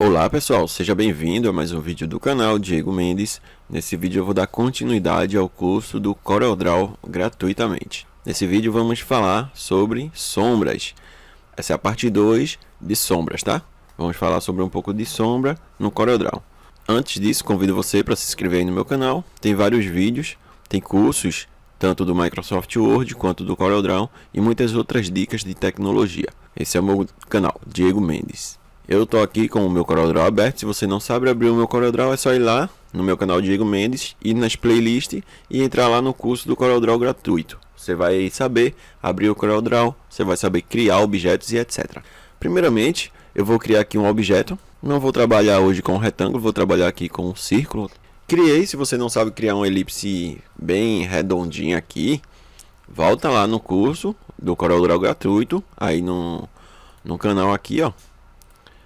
Olá pessoal, seja bem-vindo a mais um vídeo do canal Diego Mendes. Nesse vídeo eu vou dar continuidade ao curso do CorelDRAW gratuitamente. Nesse vídeo vamos falar sobre sombras. Essa é a parte 2 de sombras, tá? Vamos falar sobre um pouco de sombra no CorelDRAW. Antes disso, convido você para se inscrever aí no meu canal. Tem vários vídeos, tem cursos, tanto do Microsoft Word quanto do CorelDRAW e muitas outras dicas de tecnologia. Esse é o meu canal, Diego Mendes. Eu estou aqui com o meu CorelDRAW aberto. Se você não sabe abrir o meu CorelDRAW, é só ir lá no meu canal Diego Mendes, ir nas playlists e entrar lá no curso do CorelDRAW gratuito. Você vai saber abrir o CorelDRAW, você vai saber criar objetos e etc. Primeiramente, eu vou criar aqui um objeto. Não vou trabalhar hoje com um retângulo, vou trabalhar aqui com um círculo. Criei, se você não sabe criar uma elipse bem redondinha aqui, volta lá no curso do CorelDRAW gratuito, aí no canal aqui, ó.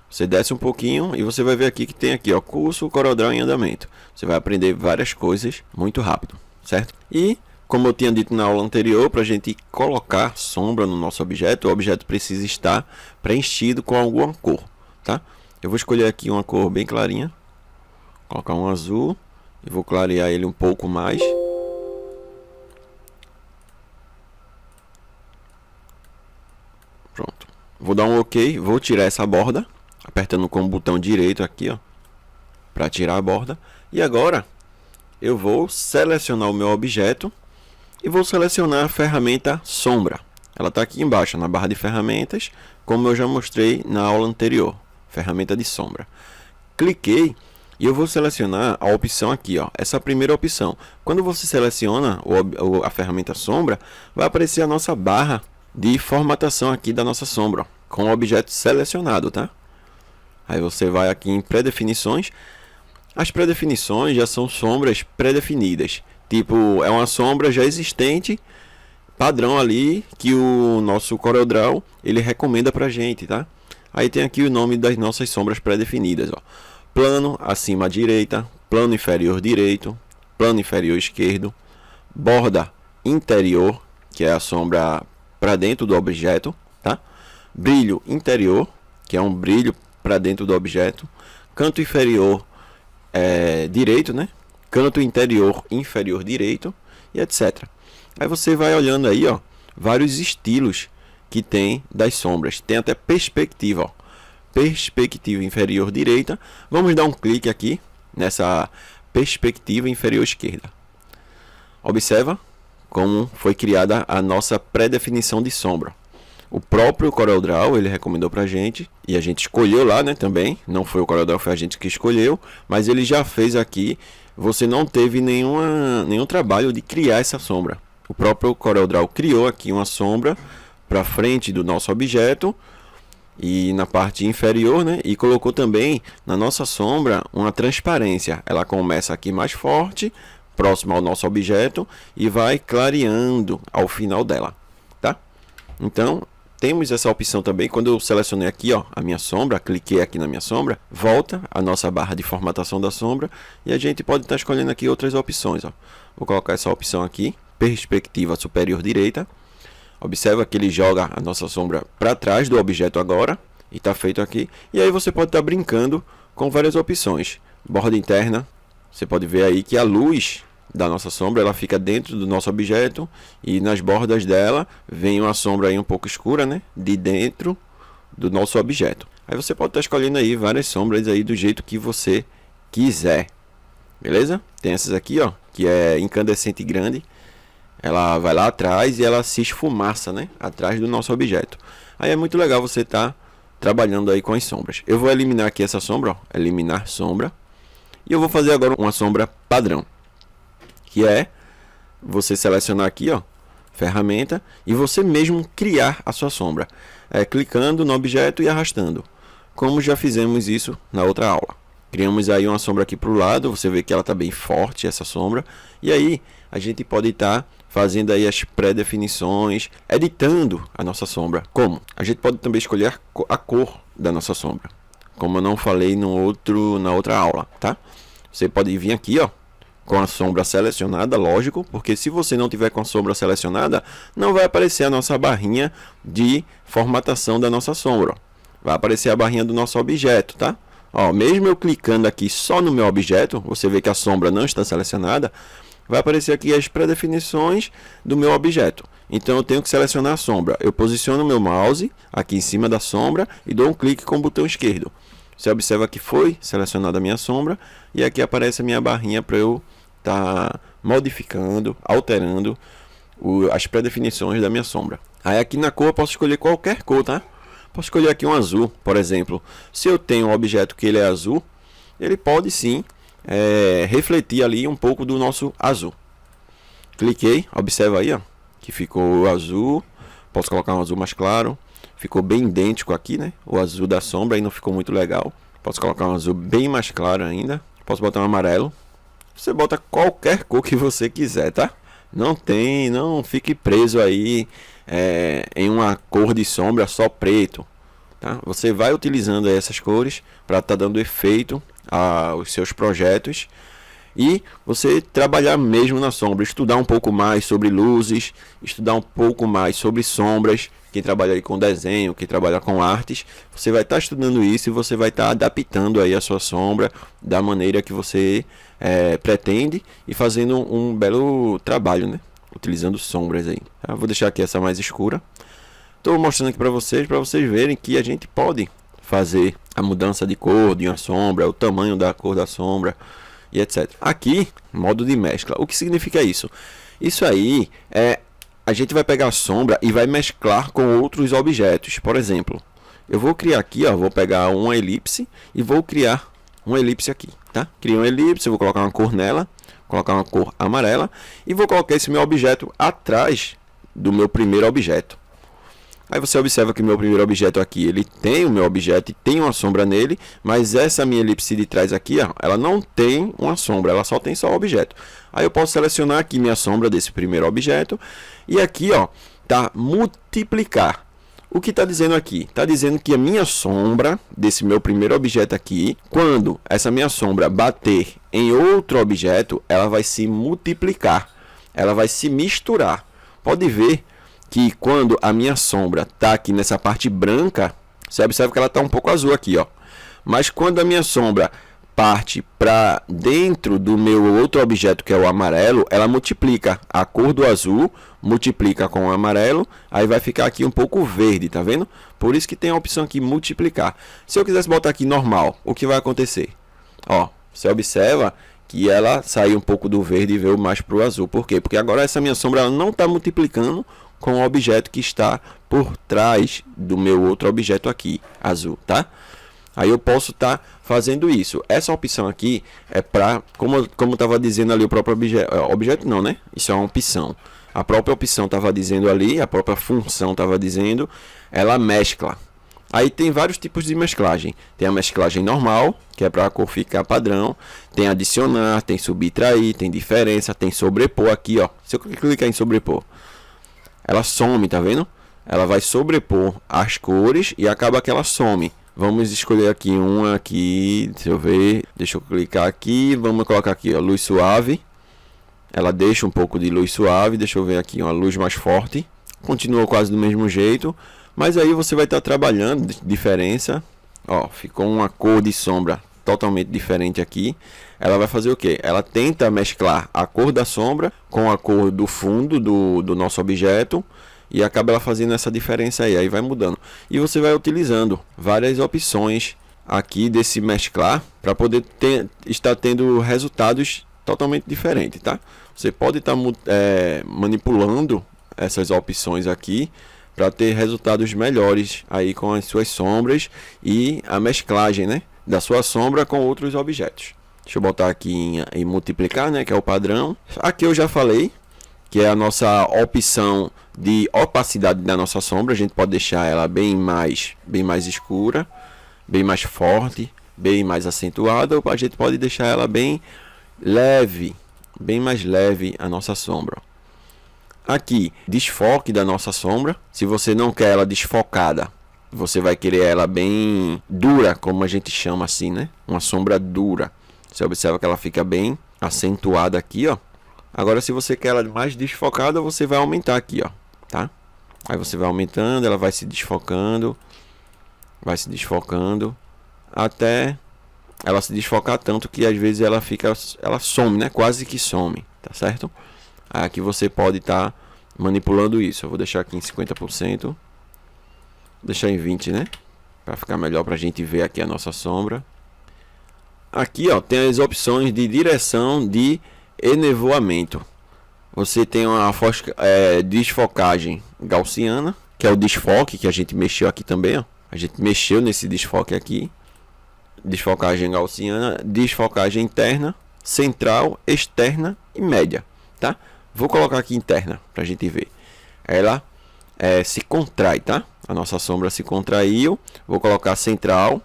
Você desce um pouquinho e você vai ver aqui que tem aqui, ó, curso CorelDRAW em andamento. Você vai aprender várias coisas muito rápido, certo? E, como eu tinha dito na aula anterior, para a gente colocar sombra no nosso objeto, o objeto precisa estar preenchido com alguma cor, tá? Eu vou escolher aqui uma cor bem clarinha, colocar um azul e vou clarear ele um pouco mais. Pronto. Vou dar um OK, vou tirar essa borda, apertando com o botão direito aqui, ó, para tirar a borda. E agora eu vou selecionar o meu objeto e vou selecionar a ferramenta sombra. Ela está aqui embaixo na barra de ferramentas, como eu já mostrei na aula anterior, ferramenta de sombra. Cliquei e eu vou selecionar a opção aqui, ó, essa primeira opção. Quando você seleciona a ferramenta sombra, vai aparecer a nossa barra de formatação aqui da nossa sombra, ó, com o objeto selecionado, tá? Aí você vai aqui em pré-definições. As pré-definições já são sombras pré-definidas. Tipo, é uma sombra já existente, padrão ali, que o nosso CorelDRAW ele recomenda pra gente, tá? Aí tem aqui o nome das nossas sombras pré-definidas, ó. Plano acima à direita, plano inferior direito, plano inferior esquerdo, borda interior, que é a sombra para dentro do objeto, tá? Brilho interior, que é um brilho para dentro do objeto, canto inferior direito, né? Canto interior inferior direito e etc. Aí você vai olhando aí, ó, vários estilos que tem das sombras. Tem até perspectiva, ó. Perspectiva inferior direita. Vamos dar um clique aqui nessa perspectiva inferior esquerda. Observa como foi criada a nossa pré-definição de sombra. O próprio CorelDRAW ele recomendou pra gente e a gente escolheu lá, né, também. Não foi o CorelDRAW, foi a gente que escolheu, mas ele já fez aqui. Você não teve nenhum trabalho de criar essa sombra. O próprio CorelDRAW criou aqui uma sombra para frente do nosso objeto e na parte inferior, né, e colocou também na nossa sombra uma transparência. Ela começa aqui mais forte, próximo ao nosso objeto e vai clareando ao final dela, tá? Então temos essa opção também. Quando eu selecionei aqui, ó, a minha sombra, cliquei aqui na minha sombra, volta a nossa barra de formatação da sombra e a gente pode estar escolhendo aqui outras opções, ó. Vou colocar essa opção aqui, perspectiva superior direita. Observa que ele joga a nossa sombra para trás do objeto agora e está feito aqui. E aí você pode estar brincando com várias opções. Borda interna, você pode ver aí que a luz da nossa sombra ela fica dentro do nosso objeto e nas bordas dela vem uma sombra aí um pouco escura, né, de dentro do nosso objeto. Aí você pode estar escolhendo aí várias sombras aí do jeito que você quiser, beleza? Tem essas aqui, ó, que é incandescente grande. Ela vai lá atrás e ela se esfumaça, né, atrás do nosso objeto. Aí é muito legal você estar trabalhando aí com as sombras. Eu vou eliminar aqui essa sombra, ó, eliminar sombra. E eu vou fazer agora uma sombra padrão, que é você selecionar aqui, ó, ferramenta, e você mesmo criar a sua sombra, clicando no objeto e arrastando, como já fizemos isso na outra aula. Criamos aí uma sombra aqui para o lado, você vê que ela está bem forte, essa sombra, e aí a gente pode estar fazendo aí as pré-definições, editando a nossa sombra. Como? A gente pode também escolher a cor da nossa sombra, como eu não falei na outra aula, tá? Você pode vir aqui, ó, com a sombra selecionada, lógico, porque se você não tiver com a sombra selecionada, não vai aparecer a nossa barrinha de formatação da nossa sombra. Vai aparecer a barrinha do nosso objeto, tá? Ó, mesmo eu clicando aqui só no meu objeto, você vê que a sombra não está selecionada, vai aparecer aqui as predefinições do meu objeto. Então eu tenho que selecionar a sombra. Eu posiciono o meu mouse aqui em cima da sombra e dou um clique com o botão esquerdo. Você observa que foi selecionada a minha sombra e aqui aparece a minha barrinha para eu estar modificando, alterando as predefinições da minha sombra. Aí aqui na cor eu posso escolher qualquer cor, tá? Posso escolher aqui um azul, por exemplo. Se eu tenho um objeto que ele é azul, ele pode sim refletir ali um pouco do nosso azul. Cliquei, observa aí, ó, que ficou azul. Posso colocar um azul mais claro. Ficou bem idêntico aqui, né? O azul da sombra aí não ficou muito legal. Posso colocar um azul bem mais claro ainda. Posso botar um amarelo. Você bota qualquer cor que você quiser, tá? Não fique preso aí em uma cor de sombra só preto, tá? Você vai utilizando essas cores para estar dando efeito aos seus projetos e você trabalhar mesmo na sombra, estudar um pouco mais sobre luzes, estudar um pouco mais sobre sombras. Quem trabalha aí com desenho, quem trabalha com artes, você vai estar estudando isso e você vai estar adaptando aí a sua sombra da maneira que você pretende e fazendo um belo trabalho, né? Utilizando sombras aí. Tá? Vou deixar aqui essa mais escura. Estou mostrando aqui para vocês verem que a gente pode fazer a mudança de cor de uma sombra, o tamanho da cor da sombra e etc. Aqui, modo de mescla. O que significa isso? Isso aí a gente vai pegar a sombra e vai mesclar com outros objetos. Por exemplo, eu vou criar aqui, ó, vou pegar uma elipse e vou criar uma elipse aqui, tá? Crio uma elipse, vou colocar uma cor nela, colocar uma cor amarela e vou colocar esse meu objeto atrás do meu primeiro objeto. Aí você observa que meu primeiro objeto aqui, ele tem o meu objeto e tem uma sombra nele, mas essa minha elipse de trás aqui, ó, ela não tem uma sombra, ela só tem o objeto. Aí eu posso selecionar aqui minha sombra desse primeiro objeto e aqui, ó, tá multiplicar. O que está dizendo aqui? Está dizendo que a minha sombra desse meu primeiro objeto aqui, quando essa minha sombra bater em outro objeto, ela vai se multiplicar, ela vai se misturar. Pode ver que quando a minha sombra está aqui nessa parte branca, você observa que ela está um pouco azul aqui, ó. Mas quando a minha sombra parte para dentro do meu outro objeto, que é o amarelo, ela multiplica a cor do azul, multiplica com o amarelo, aí vai ficar aqui um pouco verde, tá vendo? Por isso que tem a opção aqui multiplicar. Se eu quisesse botar aqui normal, o que vai acontecer? Ó, você observa que ela sai um pouco do verde e veio mais para o azul. Por quê? Porque agora essa minha sombra ela não está multiplicando com o objeto que está por trás do meu outro objeto aqui, azul, tá? Aí eu posso estar fazendo isso. Essa opção aqui é para, como estava dizendo ali o próprio objeto não, né? Isso é uma opção. A própria opção estava dizendo ali, a própria função estava dizendo, ela mescla. Aí tem vários tipos de mesclagem. Tem a mesclagem normal, que é para a cor ficar padrão. Tem adicionar, tem subtrair, tem diferença, tem sobrepor aqui, ó. Se eu clicar em sobrepor, ela some, tá vendo? Ela vai sobrepor as cores e acaba que ela some. Vamos escolher aqui uma aqui, deixa eu ver, deixa eu clicar aqui, vamos colocar aqui, ó, luz suave. Ela deixa um pouco de luz suave, deixa eu ver aqui, uma luz mais forte. Continua quase do mesmo jeito, mas aí você vai estar trabalhando diferença. Ó, ficou uma cor de sombra totalmente diferente aqui. Ela vai fazer o que? Ela tenta mesclar a cor da sombra com a cor do fundo do nosso objeto. E acaba ela fazendo essa diferença aí vai mudando. E você vai utilizando várias opções aqui desse mesclar para poder estar tendo resultados totalmente diferentes, tá? Você pode estar manipulando essas opções aqui para ter resultados melhores aí com as suas sombras e a mesclagem, né, da sua sombra com outros objetos. Deixa eu botar aqui em multiplicar, né, que é o padrão. Aqui eu já falei que é a nossa opção de opacidade da nossa sombra. A gente pode deixar ela bem mais escura, bem mais forte, bem mais acentuada, ou a gente pode deixar ela bem leve, bem mais leve a nossa sombra. Aqui, desfoque da nossa sombra. Se você não quer ela desfocada, você vai querer ela bem dura, como a gente chama assim, né? Uma sombra dura. Você observa que ela fica bem acentuada aqui, ó. Agora, se você quer ela mais desfocada, você vai aumentar aqui, ó, tá? Aí você vai aumentando, ela vai se desfocando, até ela se desfocar tanto que às vezes ela some, né? Quase que some, tá certo? Aqui você pode estar manipulando isso. Eu vou deixar aqui em 50%, vou deixar em 20, né? Para ficar melhor para a gente ver aqui a nossa sombra. Aqui, ó, tem as opções de direção de enevoamento. Você tem uma desfocagem gaussiana, que é o desfoque que a gente mexeu aqui também, ó. A gente mexeu nesse desfoque aqui. Desfocagem gaussiana, desfocagem interna, central, externa e média, tá? Vou colocar aqui interna pra gente ver. Ela se contrai, tá? A nossa sombra se contraiu. Vou colocar central.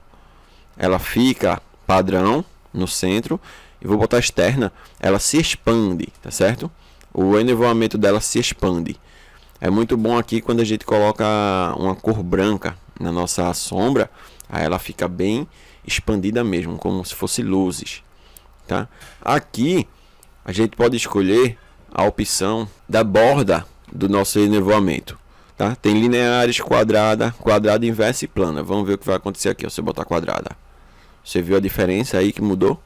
Ela fica padrão no centro. E vou botar externa. Ela se expande, tá certo? O enevoamento dela se expande. É muito bom aqui quando a gente coloca uma cor branca na nossa sombra. Aí ela fica bem expandida mesmo, como se fosse luzes, tá? Aqui a gente pode escolher a opção da borda do nosso enevoamento, tá? Tem lineares, quadrada, quadrada, inversa e plana. Vamos ver o que vai acontecer aqui, ó, se eu botar quadrada. Você viu a diferença aí que mudou?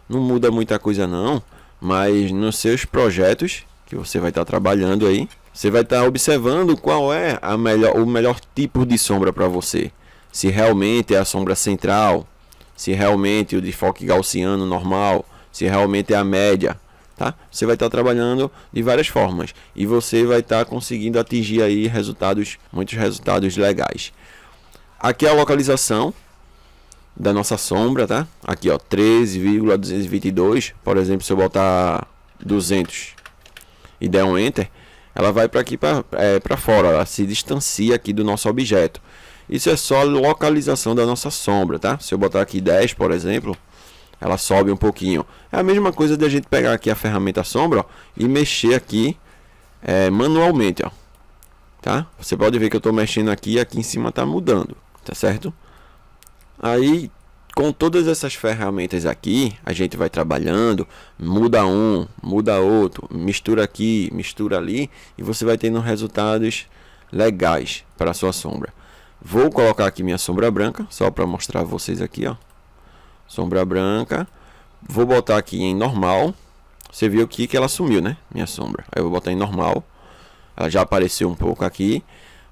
Não muda muita coisa não, mas nos seus projetos que você vai estar trabalhando aí, você vai estar observando qual é o melhor tipo de sombra para você. Se realmente é a sombra central, se realmente o desfoque gaussiano normal, se realmente é a média, tá? Você vai estar trabalhando de várias formas e você vai estar conseguindo atingir aí muitos resultados legais. Aqui é a localização da nossa sombra, tá? Aqui, ó, 13,222, por exemplo, se eu botar 200 e der um enter, ela vai para aqui para fora, ela se distancia aqui do nosso objeto. Isso é só a localização da nossa sombra, tá? Se eu botar aqui 10, por exemplo, ela sobe um pouquinho. É a mesma coisa de a gente pegar aqui a ferramenta sombra, ó, e mexer aqui manualmente, ó, tá? Você pode ver que eu estou mexendo aqui e aqui em cima está mudando, tá certo? Aí, com todas essas ferramentas aqui, a gente vai trabalhando, muda um, muda outro, mistura aqui, mistura ali, e você vai tendo resultados legais para a sua sombra. Vou colocar aqui minha sombra branca, só para mostrar a vocês aqui, ó. Sombra branca. Vou botar aqui em normal. Você viu aqui que ela sumiu, né? Minha sombra. Aí eu vou botar em normal. Ela já apareceu um pouco aqui.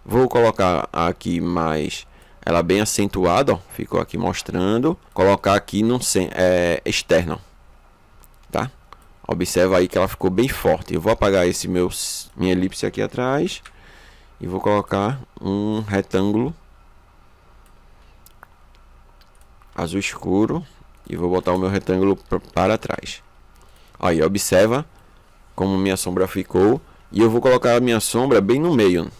Vou colocar aqui mais ela bem acentuada, ó. Ficou aqui mostrando. Colocar aqui no externo, tá? Observa aí que ela ficou bem forte. Eu vou apagar minha elipse aqui atrás e vou colocar um retângulo azul escuro e vou botar o meu retângulo para trás. Aí observa como minha sombra ficou e eu vou colocar a minha sombra bem no meio.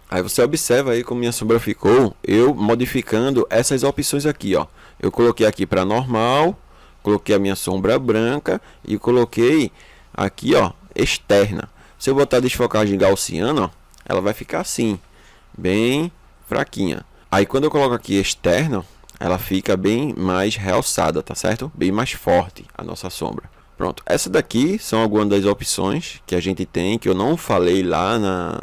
Aí você observa aí como minha sombra ficou, eu modificando essas opções aqui, ó. Eu coloquei aqui para normal, coloquei a minha sombra branca e coloquei aqui, ó, externa. Se eu botar desfocagem gaussiana, ó, ela vai ficar assim, bem fraquinha. Aí quando eu coloco aqui externa, ela fica bem mais realçada, tá certo? Bem mais forte a nossa sombra. Pronto, essa daqui são algumas das opções que a gente tem, que eu não falei lá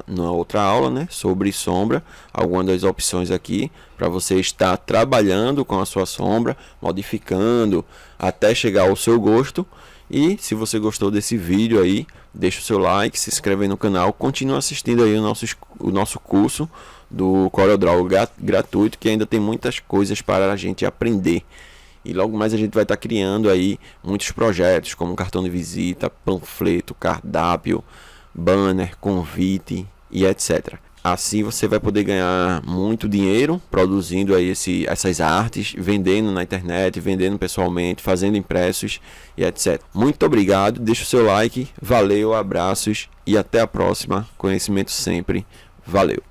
na outra aula, né, sobre sombra. Algumas das opções aqui para você estar trabalhando com a sua sombra, modificando até chegar ao seu gosto. E se você gostou desse vídeo aí, deixa o seu like, se inscreve aí no canal, continua assistindo aí o nosso curso do CorelDRAW gratuito, que ainda tem muitas coisas para a gente aprender. E logo mais a gente vai estar criando aí muitos projetos, como cartão de visita, panfleto, cardápio, banner, convite e etc. Assim você vai poder ganhar muito dinheiro produzindo aí essas artes, vendendo na internet, vendendo pessoalmente, fazendo impressos e etc. Muito obrigado, deixa o seu like, valeu, abraços e até a próxima. Conhecimento sempre, valeu!